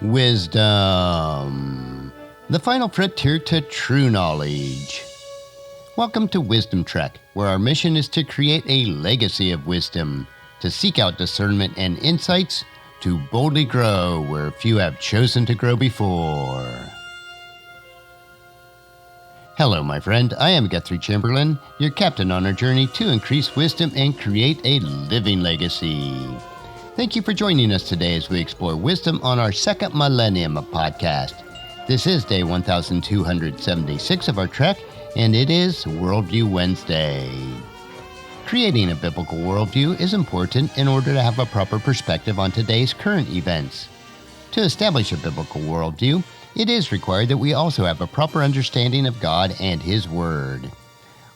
Wisdom, the final frontier to true knowledge. Welcome to Wisdom Trek, where our mission is to create a legacy of wisdom, to seek out discernment and insights, to boldly grow where few have chosen to grow before. Hello, my friend. I am Guthrie Chamberlain, your captain on our journey to increase wisdom and create a living legacy. Thank you for joining us today as we explore wisdom on our second millennium podcast. This is day 1276 of our trek, and it is Worldview Wednesday. Creating a biblical worldview is important in order to have a proper perspective on today's current events. To establish a biblical worldview, it is required that we also have a proper understanding of God and His Word.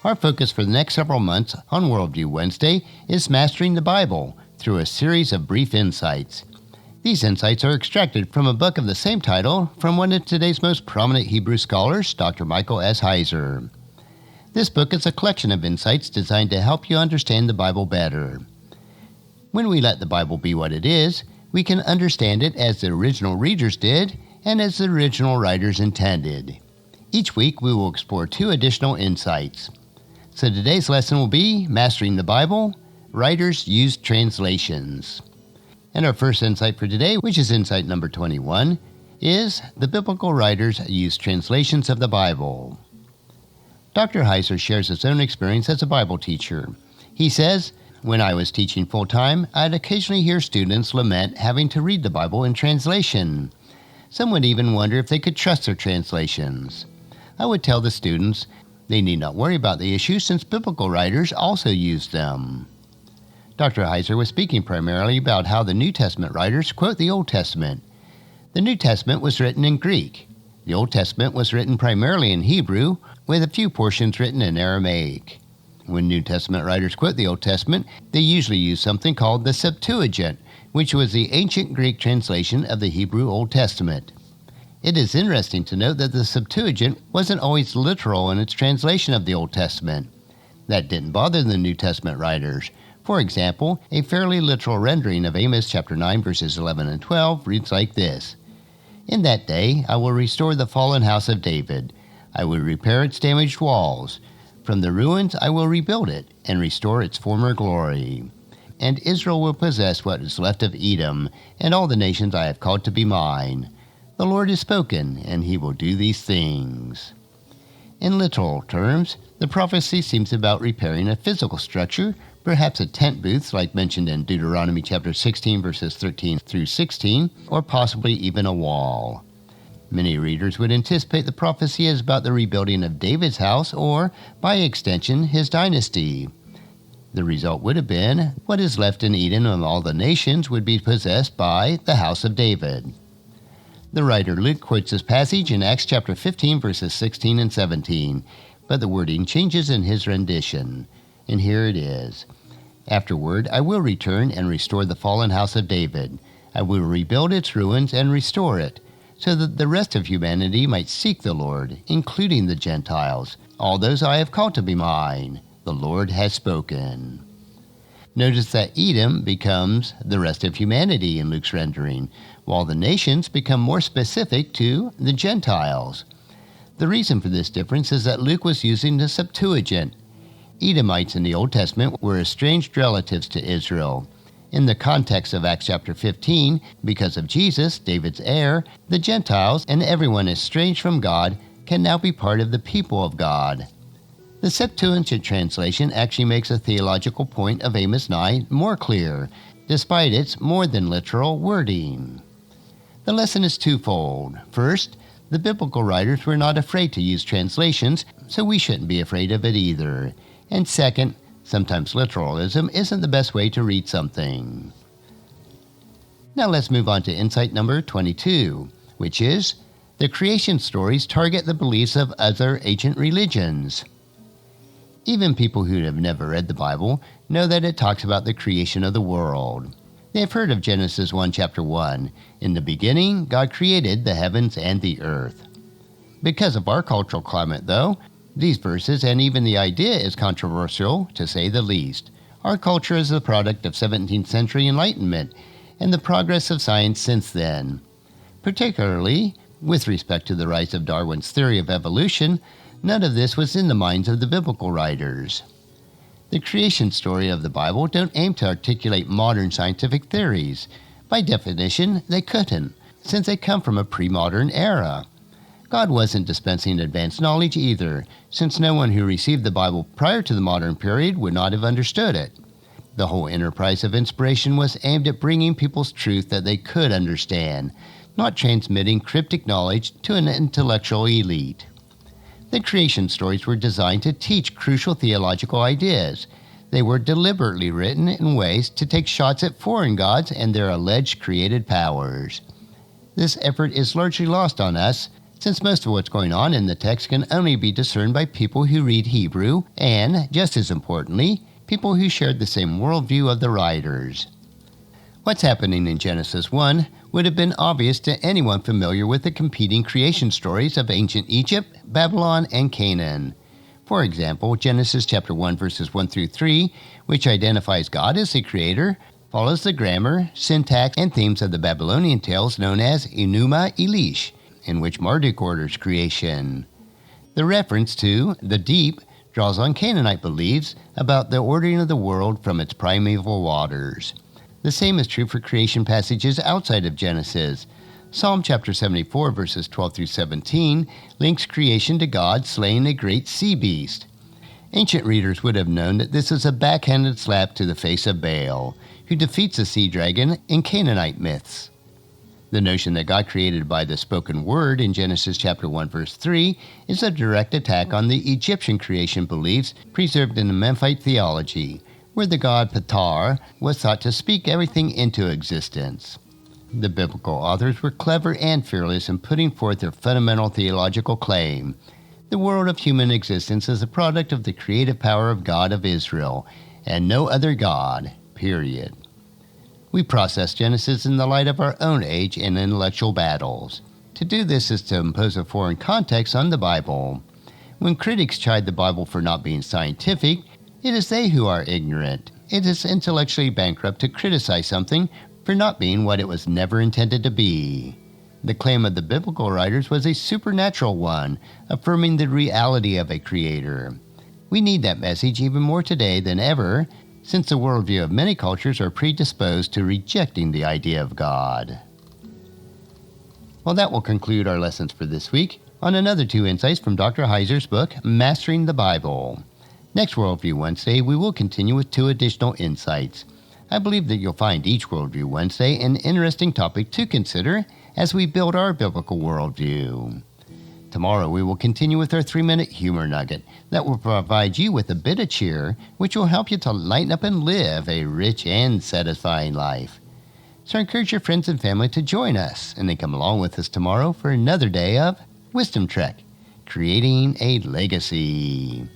Our focus for the next several months on Worldview Wednesday is mastering the Bible through a series of brief insights. These insights are extracted from a book of the same title from one of today's most prominent Hebrew scholars, Dr. Micheal S. Heiser. This book is a collection of insights designed to help you understand the Bible better. When we let the Bible be what it is, we can understand it as the original readers did and as the original writers intended. Each week we will explore two additional insights. So today's lesson will be Mastering the Bible, Writers Used Translations. And our first insight for today, which is insight number 21, is the biblical writers used translations of the Bible. Dr. Heiser shares his own experience as a Bible teacher. He says, "When I was teaching full-time, I'd occasionally hear students lament having to read the Bible in translation. Some would even wonder if they could trust their translations. I would tell the students they need not worry about the issue since biblical writers also used them." Dr. Heiser was speaking primarily about how the New Testament writers quote the Old Testament. The New Testament was written in Greek. The Old Testament was written primarily in Hebrew, with a few portions written in Aramaic. When New Testament writers quote the Old Testament, they usually use something called the Septuagint, which was the ancient Greek translation of the Hebrew Old Testament. It is interesting to note that the Septuagint wasn't always literal in its translation of the Old Testament. That didn't bother the New Testament writers. For example, a fairly literal rendering of Amos chapter 9 verses 11 and 12 reads like this: "In that day I will restore the fallen house of David. I will repair its damaged walls. From the ruins I will rebuild it and restore its former glory. And Israel will possess what is left of Edom, and all the nations I have called to be mine. The Lord has spoken, and He will do these things." In literal terms, the prophecy seems about repairing a physical structure, perhaps a tent booth like mentioned in Deuteronomy chapter 16 verses 13 through 16, or possibly even a wall. Many readers would anticipate the prophecy is about the rebuilding of David's house or, by extension, his dynasty. The result would have been what is left in Eden of all the nations would be possessed by the house of David. The writer Luke quotes this passage in Acts chapter 15 verses 16 and 17, but the wording changes in his rendition. And here it is: "Afterward I will return and restore the fallen house of David. I will rebuild its ruins and restore it, so that the rest of humanity might seek the Lord, including the Gentiles, all those I have called to be mine. The Lord has spoken." Notice that Edom becomes the rest of humanity in Luke's rendering, while the nations become more specific to the Gentiles. The reason for this difference is that Luke was using the Septuagint. Edomites in the Old Testament were estranged relatives to Israel. In the context of Acts chapter 15, because of Jesus, David's heir, the Gentiles and everyone estranged from God can now be part of the people of God. The Septuagint translation actually makes a theological point of Amos 9 more clear, despite its more than literal wording. The lesson is twofold. First, the biblical writers were not afraid to use translations, so we shouldn't be afraid of it either. And second, sometimes literalism isn't the best way to read something. Now let's move on to insight number 22, which is the creation stories target the beliefs of other ancient religions. Even people who have never read the Bible know that it talks about the creation of the world. They have heard of Genesis 1 chapter 1. In the beginning, God created the heavens and the earth. Because of our cultural climate, though, these verses and even the idea is controversial, to say the least. Our culture is the product of 17th century Enlightenment and the progress of science since then. Particularly, with respect to the rise of Darwin's theory of evolution, none of this was in the minds of the biblical writers. The creation story of the Bible don't aim to articulate modern scientific theories. By definition, they couldn't, since they come from a pre-modern era. God wasn't dispensing advanced knowledge either, since no one who received the Bible prior to the modern period would not have understood it. The whole enterprise of inspiration was aimed at bringing people's truth that they could understand, not transmitting cryptic knowledge to an intellectual elite. The creation stories were designed to teach crucial theological ideas. They were deliberately written in ways to take shots at foreign gods and their alleged created powers. This effort is largely lost on us, since most of what's going on in the text can only be discerned by people who read Hebrew and, just as importantly, people who shared the same worldview of the writers. What's happening in Genesis 1 would have been obvious to anyone familiar with the competing creation stories of ancient Egypt, Babylon, and Canaan. For example, Genesis chapter 1 verses 1 through 3, which identifies God as the creator, follows the grammar, syntax, and themes of the Babylonian tales known as Enuma Elish, in which Marduk orders creation. The reference to the deep draws on Canaanite beliefs about the ordering of the world from its primeval waters. The same is true for creation passages outside of Genesis. Psalm chapter 74 verses 12 through 17 links creation to God slaying a great sea beast. Ancient readers would have known that this is a backhanded slap to the face of Baal, who defeats the sea dragon in Canaanite myths. The notion that God created by the spoken word in Genesis chapter 1 verse 3 is a direct attack on the Egyptian creation beliefs preserved in the Memphite theology, where the god Ptah was thought to speak everything into existence. The biblical authors were clever and fearless in putting forth their fundamental theological claim. The world of human existence is a product of the creative power of God of Israel, and no other God, period. We process Genesis in the light of our own age and intellectual battles. To do this is to impose a foreign context on the Bible. When critics chide the Bible for not being scientific, it is they who are ignorant. It is intellectually bankrupt to criticize something for not being what it was never intended to be. The claim of the biblical writers was a supernatural one, affirming the reality of a creator. We need that message even more today than ever, since the worldview of many cultures are predisposed to rejecting the idea of God. Well, that will conclude our lessons for this week on another 2 insights from Dr. Heiser's book, Mastering the Bible. Next Worldview Wednesday, we will continue with 2 additional insights. I believe that you'll find each Worldview Wednesday an interesting topic to consider as we build our biblical worldview. Tomorrow we will continue with our 3-minute humor nugget that will provide you with a bit of cheer, which will help you to lighten up and live a rich and satisfying life. So encourage your friends and family to join us, and then come along with us tomorrow for another day of Wisdom Trek, Creating a Legacy.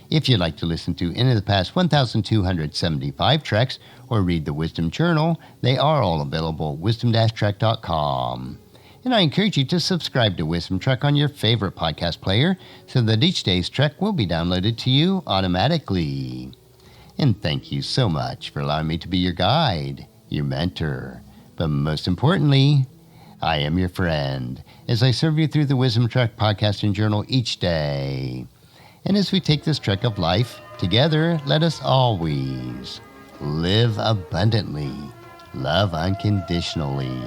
If you'd like to listen to any of the past 1,275 treks or read the Wisdom Journal, they are all available at wisdom-trek.com. And I encourage you to subscribe to Wisdom Trek on your favorite podcast player so that each day's trek will be downloaded to you automatically. And thank you so much for allowing me to be your guide, your mentor. But most importantly, I am your friend as I serve you through the Wisdom Trek podcast and journal each day. And as we take this trek of life together, let us always live abundantly, love unconditionally,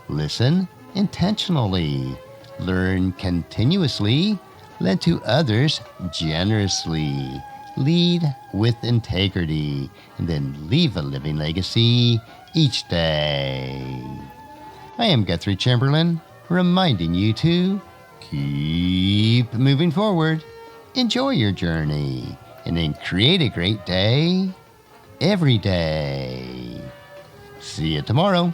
listen intentionally, learn continuously, lend to others generously, lead with integrity, and then leave a living legacy each day. I am Guthrie Chamberlain, reminding you to keep moving forward, enjoy your journey, and then create a great day every day. See you tomorrow.